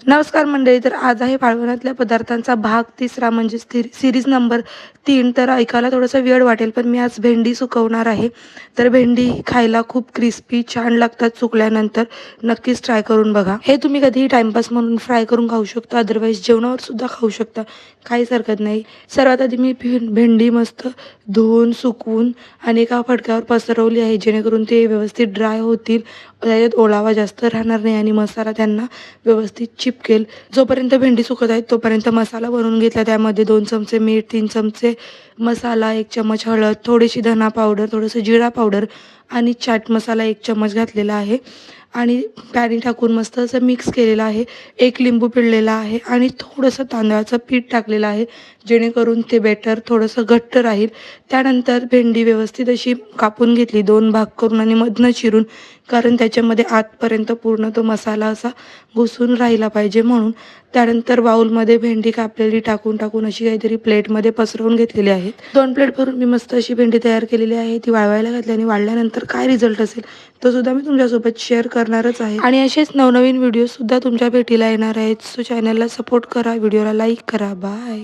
नमस्कार मंडळी. तर आज आहे वाळवणातल्या पदार्थांचा भाग 3 म्हणजे सिरीज नंबर 3. तर ऐकायला थोडंसं वेळ वाटेल, पण मी आज भेंडी सुकवणार आहे. तर भेंडी खायला खूप क्रिस्पी छान लागतात सुकल्यानंतर. नक्कीच ट्राय करून बघा. हे तुम्ही कधीही टाइमपास म्हणून फ्राय करून खाऊ शकता, अदरवाईज जेवणावर सुद्धा खाऊ शकता, काहीच हरकत नाही. सर्वात आधी मी भेंडी मस्त धुवून सुकवून आणि एका फडक्यावर पसरवली आहे, जेणेकरून ते व्यवस्थित ड्राय होतील. त्याच्यात ओलावा जास्त राहणार नाही आणि मसाला त्यांना व्यवस्थित चिपकेल. जोपर्यंत भेंडी सुकत आहेत तोपर्यंत मसाला बनवून घेतला. त्यामध्ये 2 चमचे मीठ, 3 चमचे मसाला, 1 चमच हळद, थोडीशी धना पावडर, थोडंसं जिरा पावडर आणि चाट मसाला 1 चमच घातलेला आहे आणि पाणी टाकून मस्त असं मिक्स केलेलं आहे. 1 लिंबू पिळलेला आहे आणि थोडंसं तांदळाचं पीठ टाकलेलं आहे, जेणेकरून ते बॅटर थोडंसं घट्ट राहील. त्यानंतर भेंडी व्यवस्थित अशी कापून घेतली 2 भाग करून आणि मधनं चिरून, कारण त्याच्यामध्ये आतपर्यंत पूर्ण तो मसाला असा घुसून राहिला पाहिजे म्हणून. त्यानंतर बाउलमध्ये भेंडी कापलेली टाकून अशी काहीतरी प्लेटमध्ये पसरवून घेतलेली आहेत. 2 प्लेट भरून मी मस्त अशी भेंडी तयार केलेली आहे. ती वाळवायला घातली आणि वाळल्यानंतर काय रिझल्ट असेल तो सुद्धा मी तुमच्यासोबत शेअर करणारच आहे. आणि असेच नवनवीन व्हिडिओ सुद्धा तुमच्या भेटीला येणार आहेत. सो चॅनलला सपोर्ट करा, व्हिडिओला लाईक करा. बाय.